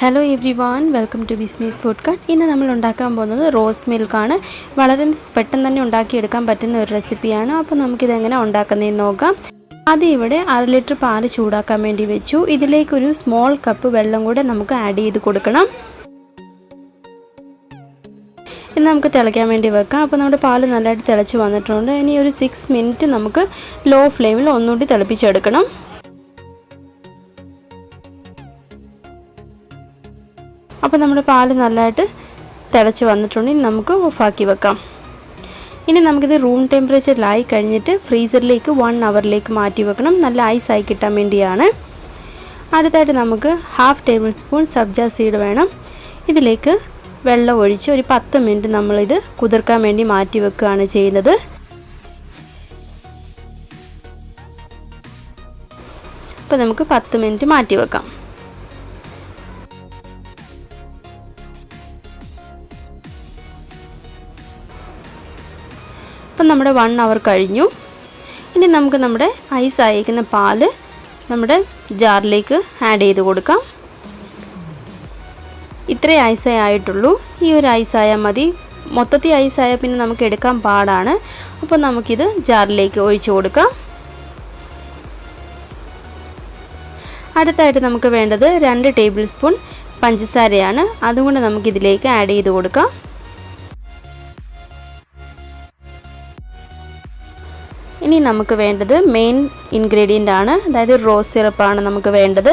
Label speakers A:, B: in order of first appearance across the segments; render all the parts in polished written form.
A: Hello everyone, welcome to ബിസ്മീസ് food കട്ട്. ഇന്ന് നമ്മൾ ഉണ്ടാക്കാൻ പോകുന്നത് റോസ് മിൽക്കാണ്. വളരെ പെട്ടെന്ന് തന്നെ ഉണ്ടാക്കിയെടുക്കാൻ പറ്റുന്ന ഒരു റെസിപ്പിയാണ്. അപ്പോൾ നമുക്കിതെങ്ങനെ ഉണ്ടാക്കുന്നതെന്ന് നോക്കാം. ആദ്യം ഇവിടെ 1/2 ലിറ്റർ പാല് ചൂടാക്കാൻ വേണ്ടി വെച്ചു. ഇതിലേക്കൊരു സ്മോൾ കപ്പ് വെള്ളം കൂടെ നമുക്ക് ആഡ് ചെയ്ത് കൊടുക്കണം. ഇന്ന് നമുക്ക് തിളയ്ക്കാൻ വേണ്ടി വെക്കാം. അപ്പോൾ നമ്മുടെ പാല് നല്ലതായിട്ട് തിളച്ച് വന്നിട്ടുണ്ട്. ഇനി ഒരു 6 മിനിറ്റ് നമുക്ക് ലോ ഫ്ലെയിമിൽ ഒന്നുകൂടി തിളപ്പിച്ചെടുക്കണം. അപ്പോൾ നമ്മുടെ പാല് നല്ലതായിട്ട് തിളച്ച് വന്നിട്ടുണ്ടെങ്കിൽ നമുക്ക് ഓഫാക്കി വെക്കാം. ഇനി നമുക്കിത് റൂം ടെമ്പറേച്ചറിലായി കഴിഞ്ഞിട്ട് ഫ്രീസറിലേക്ക് 1 അവറിലേക്ക് മാറ്റി വെക്കണം. നല്ല ഐസായി കിട്ടാൻ വേണ്ടിയാണ്. അടുത്തായിട്ട് നമുക്ക് 1/2 ടേബിൾ സ്പൂൺ സബ്ജ സീഡ് വേണം. ഇതിലേക്ക് വെള്ളം ഒഴിച്ച് ഒരു 10 മിനിറ്റ് നമ്മളിത് കുതിർക്കാൻ വേണ്ടി മാറ്റി വെക്കുകയാണ് ചെയ്യുന്നത്. അപ്പോൾ നമുക്ക് 10 മിനിറ്റ് മാറ്റി വെക്കാം. അപ്പം നമ്മുടെ 1 അവർ കഴിഞ്ഞു. ഇനി നമുക്ക് നമ്മുടെ ഐസ് ആയിരിക്കുന്ന പാല് നമ്മുടെ ജാറിലേക്ക് ആഡ് ചെയ്ത് കൊടുക്കാം. ഇത്രേ ഐസേ ആയിട്ടുള്ളൂ. ഈ ഒരു ഐസായാൽ മതി. മൊത്തത്തിൽ ഐസായാൽ പിന്നെ നമുക്ക് എടുക്കാൻ പാടാണ്. അപ്പോൾ നമുക്കിത് ജാറിലേക്ക് ഒഴിച്ചു കൊടുക്കാം. അടുത്തായിട്ട് നമുക്ക് വേണ്ടത് 2 ടേബിൾ സ്പൂൺ പഞ്ചസാരയാണ്. അതുകൊണ്ട് നമുക്കിതിലേക്ക് ആഡ് ചെയ്ത് കൊടുക്കാം. ഇനി നമുക്ക് വേണ്ടത് മെയിൻ ഇൻഗ്രീഡിയൻ്റ് ആണ്, അതായത് റോസ് സിറപ്പാണ് നമുക്ക് വേണ്ടത്.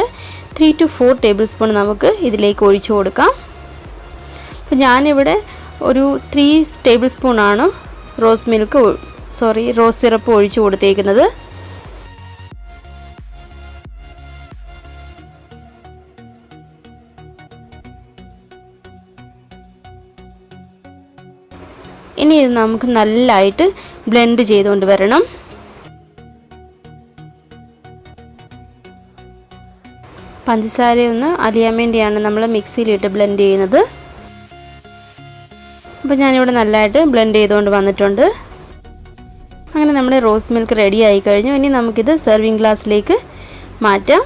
A: 3 to 4 ടേബിൾ സ്പൂൺ നമുക്ക് ഇതിലേക്ക് ഒഴിച്ചു കൊടുക്കാം. അപ്പോൾ ഞാനിവിടെ ഒരു 3 ടേബിൾ സ്പൂണാണ് റോസ് സിറപ്പ് ഒഴിച്ചു കൊടുത്തേക്കുന്നത്. ഇനി ഇത് നമുക്ക് നല്ലതായിട്ട് ബ്ലെൻഡ് ചെയ്തുകൊണ്ട് വരണം. പഞ്ചസാരയൊന്ന് അലിയാൻ വേണ്ടിയാണ് നമ്മൾ മിക്സിയിലിട്ട് ബ്ലെൻഡ് ചെയ്യുന്നത്. അപ്പോൾ ഞാനിവിടെ നല്ലതായിട്ട് ബ്ലെൻഡ് ചെയ്തുകൊണ്ട് വന്നിട്ടുണ്ട്. അങ്ങനെ നമ്മുടെ റോസ് മിൽക്ക് റെഡി ആയി കഴിഞ്ഞു. ഇനി നമുക്കിത് സെർവിങ് ഗ്ലാസ്സിലേക്ക് മാറ്റാം.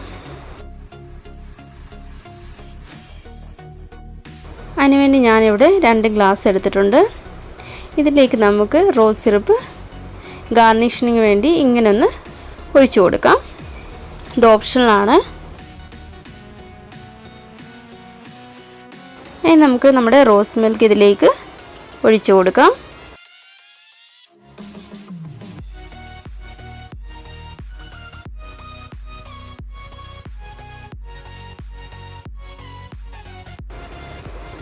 A: അതിനുവേണ്ടി ഞാനിവിടെ 2 ഗ്ലാസ് എടുത്തിട്ടുണ്ട്. ഇതിലേക്ക് നമുക്ക് റോസ് സിറപ്പ് ഗാർണിഷിങ്ങിന് വേണ്ടി ഇങ്ങനെ ഒന്ന് ഒഴിച്ചു കൊടുക്കാം. ഇത് ഓപ്ഷണലാണ്. ഇനി നമുക്ക് നമ്മുടെ റോസ് മിൽക്ക് ഇതിലേക്ക് ഒഴിച്ചു കൊടുക്കാം.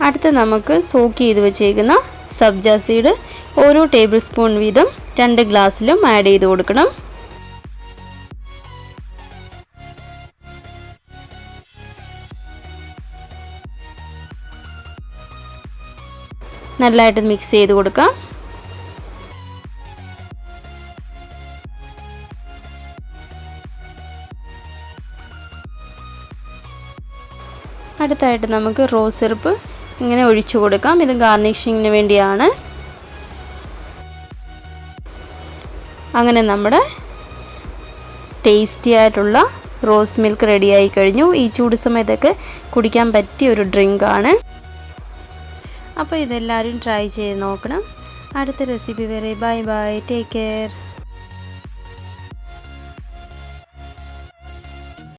A: അടുത്ത് നമുക്ക് സോക്ക് ചെയ്ത് വെച്ചേക്കുന്ന സബ്ജ സീഡ് ഓരോ ടേബിൾ സ്പൂൺ വീതം 2 ഗ്ലാസ്സിലും ആഡ് ചെയ്ത് കൊടുക്കണം. നല്ലതായിട്ട് മിക്സ് ചെയ്ത് കൊടുക്കാം. അടുത്തായിട്ട് നമുക്ക് റോസ് സിറപ്പ് ഇങ്ങനെ ഒഴിച്ചു കൊടുക്കാം. ഇത് ഗാർണിഷിങ്ങിന് വേണ്ടിയാണ്. അങ്ങനെ നമ്മുടെ ടേസ്റ്റി ആയിട്ടുള്ള റോസ് മിൽക്ക് റെഡിയായി കഴിഞ്ഞു. ഈ ചൂട് സമയത്തൊക്കെ കുടിക്കാൻ പറ്റിയ ഒരു ഡ്രിങ്കാണ്. അപ്പോൾ ഇതെല്ലാവരും ട്രൈ ചെയ്ത് നോക്കണം. അടുത്ത റെസിപ്പി വരെ ബൈ ബൈ, ടേക്ക് കെയർ.